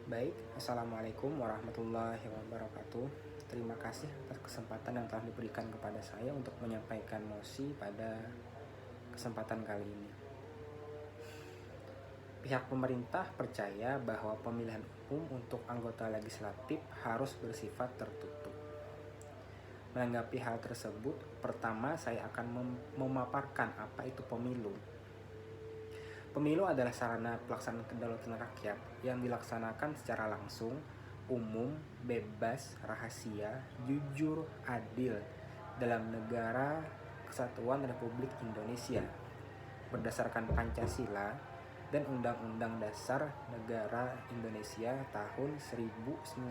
Baik, Assalamualaikum warahmatullahi wabarakatuh. Terima kasih atas kesempatan yang telah diberikan kepada saya untuk menyampaikan mosi pada kesempatan kali ini. Pihak pemerintah percaya bahwa pemilihan umum untuk anggota legislatif harus bersifat tertutup. Menanggapi hal tersebut, pertama saya akan memaparkan apa itu pemilu. Pemilu adalah sarana pelaksanaan kedaulatan rakyat yang dilaksanakan secara langsung, umum, bebas, rahasia, jujur, adil dalam negara Kesatuan Republik Indonesia berdasarkan Pancasila dan Undang-Undang Dasar Negara Indonesia tahun 1945.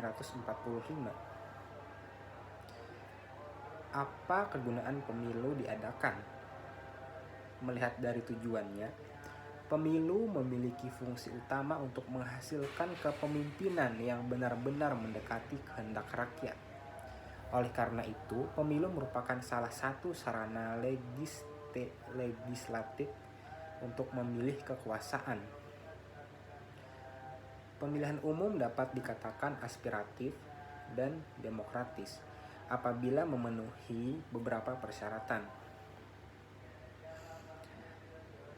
Apa kegunaan pemilu diadakan? Melihat dari tujuannya, pemilu memiliki fungsi utama untuk menghasilkan kepemimpinan yang benar-benar mendekati kehendak rakyat. Oleh karena itu, pemilu merupakan salah satu sarana legislatif untuk memilih kekuasaan. Pemilihan umum dapat dikatakan aspiratif dan demokratis apabila memenuhi beberapa persyaratan.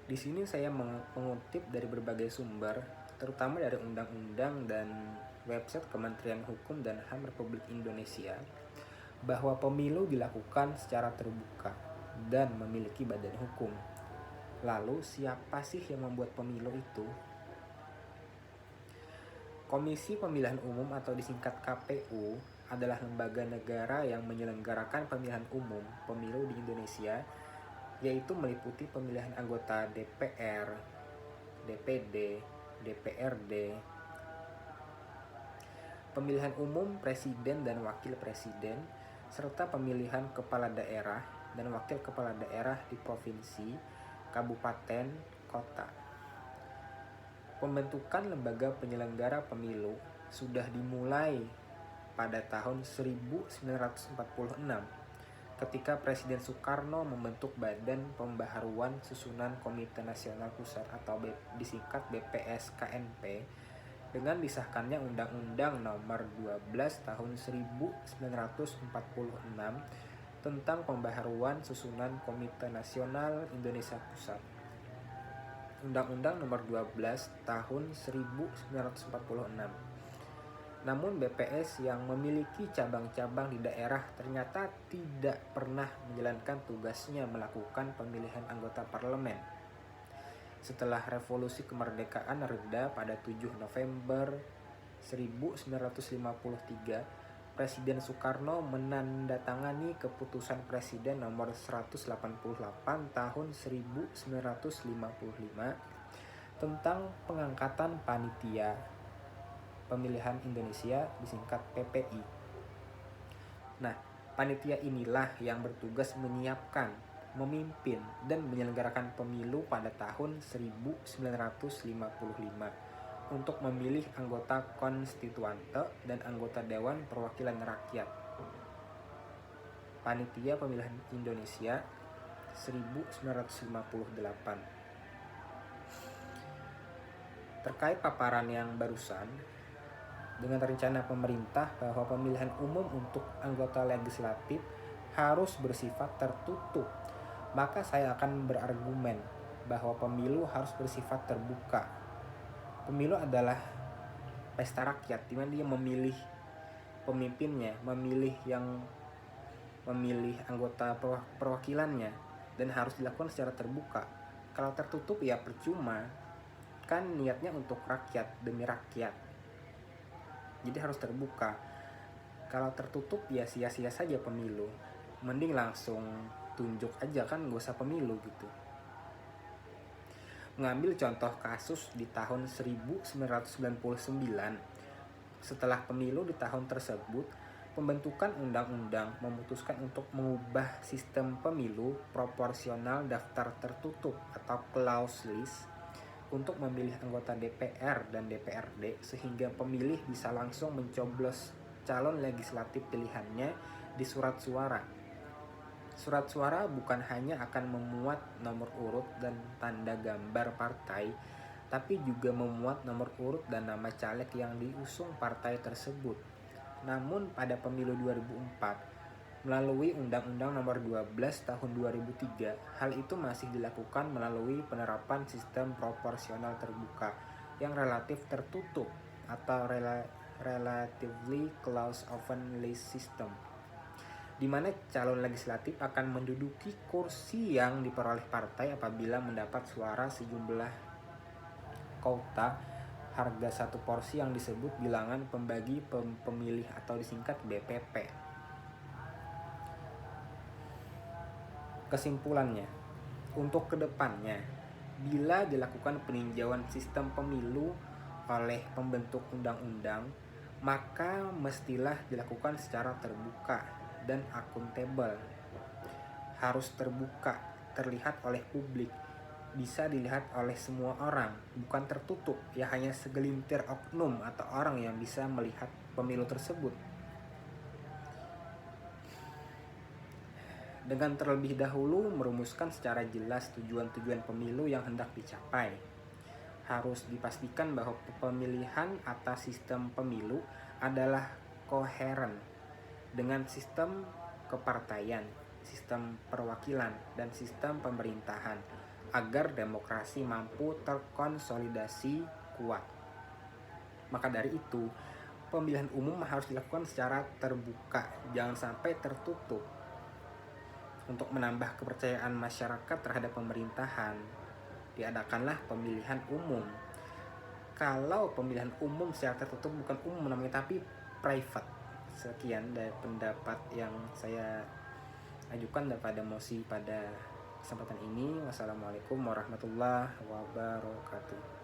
Di sini saya mengutip dari berbagai sumber, terutama dari undang-undang dan website Kementerian Hukum dan HAM Republik Indonesia, bahwa pemilu dilakukan secara terbuka dan memiliki badan hukum. Lalu siapa sih yang membuat pemilu itu? Komisi Pemilihan Umum atau disingkat KPU adalah lembaga negara yang menyelenggarakan pemilihan umum pemilu di Indonesia, yaitu meliputi pemilihan anggota DPR, DPD, DPRD, pemilihan umum presiden dan wakil presiden, serta pemilihan kepala daerah dan wakil kepala daerah di provinsi, kabupaten, kota. Pembentukan lembaga penyelenggara pemilu sudah dimulai pada tahun 1946 ketika Presiden Soekarno membentuk Badan Pembaharuan Susunan Komite Nasional Pusat atau disingkat BPSKNP dengan disahkannya Undang-Undang Nomor 12 Tahun 1946 tentang Pembaharuan Susunan Komite Nasional Indonesia Pusat. Undang-Undang Nomor 12 Tahun 1946. Namun BPS yang memiliki cabang-cabang di daerah ternyata tidak pernah menjalankan tugasnya melakukan pemilihan anggota parlemen. Setelah revolusi kemerdekaan reda pada 7 November 1953, Presiden Soekarno menandatangani keputusan Presiden nomor 188 tahun 1955 tentang pengangkatan panitia pemilihan Indonesia disingkat PPI. Nah, panitia inilah yang bertugas menyiapkan, memimpin, dan menyelenggarakan pemilu pada tahun 1955 untuk memilih anggota konstituante dan anggota Dewan Perwakilan Rakyat. Panitia Pemilihan Indonesia 1958. Terkait paparan yang barusan, dengan rencana pemerintah bahwa pemilihan umum untuk anggota legislatif harus bersifat tertutup, maka saya akan berargumen bahwa pemilu harus bersifat terbuka. Pemilu adalah pesta rakyat di mana dia memilih pemimpinnya, memilih anggota perwakilannya, dan harus dilakukan secara terbuka. Kalau tertutup ya percuma, kan niatnya untuk rakyat, demi rakyat. Jadi harus terbuka. Kalau tertutup ya sia-sia saja pemilu. Mending langsung tunjuk aja kan, gak usah pemilu gitu. Mengambil contoh kasus di tahun 1999, setelah pemilu di tahun tersebut, pembentukan undang-undang memutuskan untuk mengubah sistem pemilu proporsional daftar tertutup atau closed list untuk memilih anggota DPR dan DPRD sehingga pemilih bisa langsung mencoblos calon legislatif pilihannya di surat suara. Surat suara bukan hanya akan memuat nomor urut dan tanda gambar partai, tapi juga memuat nomor urut dan nama caleg yang diusung partai tersebut. Namun pada pemilu 2004, melalui Undang-Undang Nomor 12 Tahun 2003, hal itu masih dilakukan melalui penerapan sistem proporsional terbuka yang relatif tertutup atau relatively closed open list system, di mana calon legislatif akan menduduki kursi yang diperoleh partai apabila mendapat suara sejumlah kota harga satu porsi yang disebut bilangan pembagi pemilih atau disingkat BPP. Kesimpulannya, untuk kedepannya, bila dilakukan peninjauan sistem pemilu oleh pembentuk undang-undang, maka mestilah dilakukan secara terbuka dan akuntabel. Harus terbuka, terlihat oleh publik, bisa dilihat oleh semua orang, bukan tertutup ya hanya segelintir oknum atau orang yang bisa melihat pemilu tersebut. Dengan terlebih dahulu merumuskan secara jelas tujuan-tujuan pemilu yang hendak dicapai. Harus dipastikan bahwa pemilihan atas sistem pemilu adalah koheren dengan sistem kepartaian, sistem perwakilan, dan sistem pemerintahan agar demokrasi mampu terkonsolidasi kuat. Maka dari itu, pemilihan umum harus dilakukan secara terbuka, jangan sampai tertutup. Untuk menambah kepercayaan masyarakat terhadap pemerintahan, diadakanlah pemilihan umum. Kalau pemilihan umum secara tertutup bukan umum namanya tapi private. Sekian dari pendapat yang saya ajukan daripada mosi pada kesempatan ini. Wassalamualaikum warahmatullahi wabarakatuh.